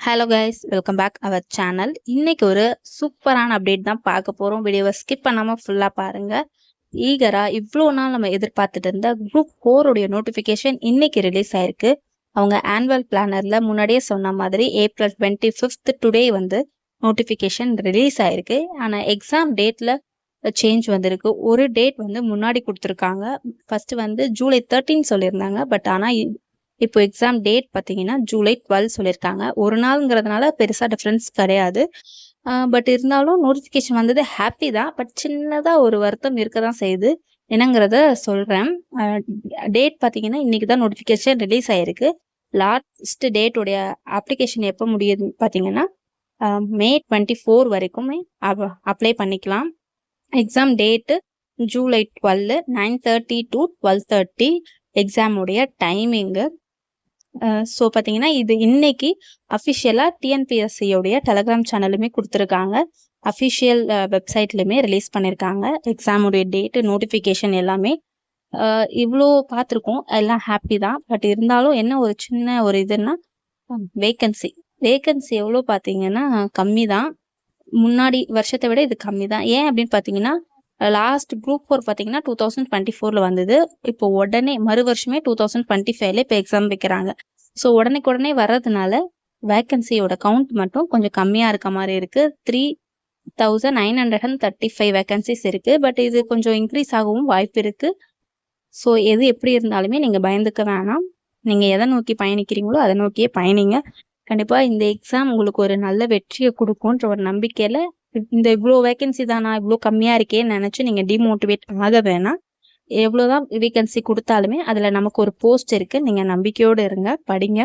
Hello guys, welcome back our channel. இன்னைக்கு ஒரு சூப்பரான அப்டேட் தான் பார்க்க போகிறோம். வீடியோவை ஸ்கிப் பண்ணாமல் ஃபுல்லாக பாருங்கள். இவ்வளோ நாள் நம்ம எதிர்பார்த்துட்டு இருந்த குரூப் 4 உடைய நோட்டிஃபிகேஷன் இன்னைக்கு ரிலீஸ் ஆயிருக்கு. அவங்க ஆனுவல் பிளானரில் முன்னாடியே சொன்ன மாதிரி April 25 டுடே வந்து நோட்டிஃபிகேஷன் ரிலீஸ் ஆயிருக்கு. ஆனால் எக்ஸாம் டேட்டில் சேஞ்ச் வந்திருக்கு. ஒரு டேட் வந்து முன்னாடி கொடுத்துருக்காங்க. ஃபஸ்ட்டு வந்து July 13 சொல்லியிருந்தாங்க. பட் ஆனால் இப்போ எக்ஸாம் டேட் பார்த்தீங்கன்னா July 12 சொல்லியிருக்காங்க. ஒரு நாளுங்கிறதுனால பெருசாக டிஃப்ரென்ஸ் கிடையாது. பட் இருந்தாலும் நோட்டிஃபிகேஷன் வந்தது ஹாப்பி தான். பட் சின்னதாக ஒரு வருத்தம் இருக்க தான் செய்யுது. என்னங்கிறத சொல்கிறேன். டேட் பார்த்தீங்கன்னா இன்றைக்கி தான் நோட்டிஃபிகேஷன் ரிலீஸ் ஆகிருக்கு. லாஸ்ட் டேட்டுடைய அப்ளிகேஷன் எப்போ முடியுது பார்த்தீங்கன்னா May 24 வரைக்குமே அப்ளை பண்ணிக்கலாம். எக்ஸாம் டேட்டு July 12 9:30 to 12:30 எக்ஸாமுடைய டைமிங்கு. ஸோ பார்த்தீங்கன்னா இது இன்னைக்கு அஃபிஷியலாக டிஎன்பிஎஸ்சியோடைய டெலகிராம் சேனலுமே கொடுத்துருக்காங்க. அஃபிஷியல் வெப்சைட்லையுமே ரிலீஸ் பண்ணியிருக்காங்க. எக்ஸாமுடைய டேட்டு நோட்டிஃபிகேஷன் எல்லாமே இவ்வளோ பார்த்துருக்கோம். எல்லாம் ஹாப்பி தான். பட் இருந்தாலும் என்ன ஒரு சின்ன ஒரு இதுன்னா வேக்கன்சி எவ்வளோ பார்த்தீங்கன்னா கம்மி தான். முன்னாடி வருஷத்தை விட இது கம்மி தான். ஏன் அப்படின்னு பார்த்தீங்கன்னா லாஸ்ட் குரூப் 4 பார்த்தீங்கன்னா 2024 வந்தது. இப்போ உடனே மறு வருஷமே 2025 இப்போ எக்ஸாம் வைக்கிறாங்க. ஸோ உடனே வர்றதுனால வேக்கன்சியோட கவுண்ட் மட்டும் கொஞ்சம் கம்மியாக இருக்க மாதிரி இருக்குது. 3935 வேக்கன்சிஸ் இருக்குது. பட் இது கொஞ்சம் இன்க்ரீஸ் ஆகவும் வாய்ப்பு இருக்குது. ஸோ எது எப்படி இருந்தாலுமே நீங்கள் பயந்துக்க வேணாம். நீங்கள் எதை நோக்கி பயணிக்கிறீங்களோ அதை நோக்கியே பயணிங்க. கண்டிப்பாக இந்த எக்ஸாம் உங்களுக்கு ஒரு நல்ல வெற்றியை கொடுக்குன்ற ஒரு நம்பிக்கையில் இந்த இவ்வளோ வேக்கன்சி தானா, இவ்வளோ கம்மியாக இருக்கேன்னு நினச்சி நீங்கள் டிமோட்டிவேட் ஆக வேணாம். எவ்வளோதான் வேக்கன்சி கொடுத்தாலுமே அதில் நமக்கு ஒரு போஸ்ட் இருக்குது. நீங்கள் நம்பிக்கையோடு இருங்க, படிங்க.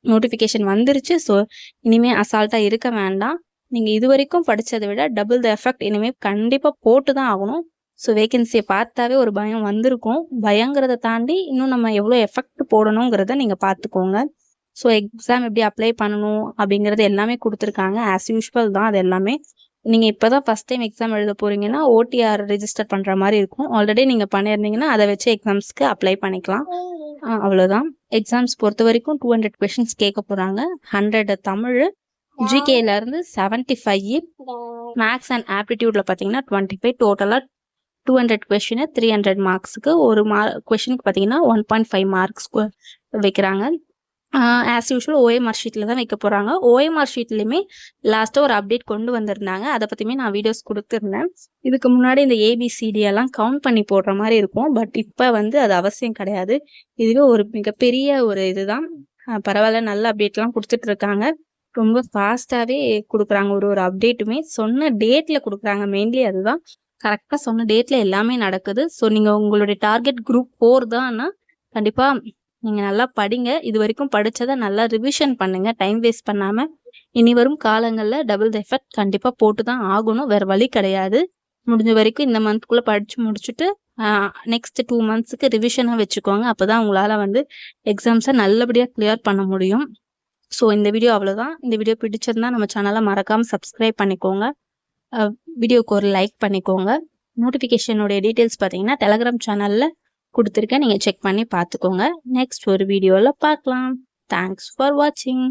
நோட்டிஃபிகேஷன் வந்துருச்சு. ஸோ இனிமேல் அசால்ட்டாக இருக்க வேண்டாம். நீங்கள் இது வரைக்கும் படித்ததை விட டபுள் த எஃபெக்ட் இனிமேல் கண்டிப்பாக போட்டு தான் ஆகணும். ஸோ வேக்கன்சியை பார்த்தாவே ஒரு பயம் வந்திருக்கும். பயங்கிறத தாண்டி இன்னும் நம்ம எவ்வளோ எஃபெக்ட் போடணுங்கிறத நீங்கள் பார்த்துக்கோங்க. ஸோ எக்ஸாம் எப்படி அப்ளை பண்ணணும் அப்படிங்கிறது எல்லாமே கொடுத்துருக்காங்க. ஆஸ் யூஷுவல் தான் அது எல்லாமே. நீங்கள் இப்போ தான் ஃபஸ்ட் டைம் எக்ஸாம் எழுத போகிறீங்கன்னா OTR ரெஜிஸ்டர் பண்ணுற மாதிரி இருக்கும். ஆல்ரெடி நீங்கள் பண்ணியிருந்தீங்கன்னா அதை வச்சு எக்ஸாம்ஸ்க்கு அப்ளை பண்ணிக்கலாம். அவ்வளோதான். எக்ஸாம்ஸ் பொறுத்த வரைக்கும் 200 கொஷின்ஸ் கேட்க போகிறாங்க. 100 தமிழ், ஜிகேலேருந்து 75, மேக்ஸ் அண்ட் ஆப்டிடியூடில் பார்த்தீங்கன்னா 25, டோட்டலாக 200 கொஷின் 300 மார்க்ஸுக்கு. ஒரு கொஷினுக்கு பார்த்தீங்கன்னா 1.5 மார்க்ஸ் வைக்கிறாங்க. ஆஸ் யூஷுவல் OMR ஷீட்டில் தான் வைக்க போகிறாங்க. OMR ஷீட்லேயுமே லாஸ்ட்டாக ஒரு அப்டேட் கொண்டு வந்திருந்தாங்க. அதை பற்றியுமே நான் வீடியோஸ் கொடுத்துருந்தேன். இதுக்கு முன்னாடி இந்த ABCD எல்லாம் கவுண்ட் பண்ணி போடுற மாதிரி இருக்கும். பட் இப்போ வந்து அது அவசியம் கிடையாது. இதுவே ஒரு மிகப்பெரிய ஒரு இதுதான். பரவாயில்ல, நல்ல அப்டேட்லாம் கொடுத்துட்ருக்காங்க. ரொம்ப ஃபாஸ்ட்டாகவே கொடுக்குறாங்க. ஒரு அப்டேட்டுமே சொன்ன டேட்டில் கொடுக்குறாங்க. மெயின்லி அதுதான், கரெக்டாக சொன்ன டேட்டில் எல்லாமே நடக்குது. ஸோ நீங்கள் உங்களுடைய டார்கெட் குரூப் 4 தான்னா கண்டிப்பாக நீங்கள் நல்லா படிங்க. இது வரைக்கும் படித்ததை நல்லா ரிவிஷன் பண்ணுங்கள், டைம் வேஸ்ட் பண்ணாமல். இனி வரும் காலங்களில் டபுள் த எஃபெக்ட் கண்டிப்பாக போட்டு தான் ஆகணும். வேறு வழி கிடையாது. முடிஞ்ச வரைக்கும் இந்த மந்த்குள்ளே படித்து முடிச்சுட்டு நெக்ஸ்ட் 2 மந்த்ஸுக்கு ரிவிஷனாக வச்சுக்கோங்க. அப்போ தான் உங்களால் வந்து எக்ஸாம்ஸை நல்லபடியாக கிளியர் பண்ண முடியும். ஸோ இந்த வீடியோ அவ்வளோதான். இந்த வீடியோ பிடிச்சிருந்தா நம்ம சேனலை மறக்காமல் சப்ஸ்கிரைப் பண்ணிக்கோங்க. வீடியோக்கு ஒரு லைக் பண்ணிக்கோங்க. நோட்டிஃபிகேஷனுடைய டீட்டெயில்ஸ் பார்த்தீங்கன்னா டெலகிராம் சேனலில் கொடுத்துருக்கேன். நீங்கள் செக் பண்ணி பார்த்துக்கோங்க. நெக்ஸ்ட் ஒரு வீடியோவில் பார்க்கலாம். தேங்க்ஸ் ஃபார் வாட்சிங்.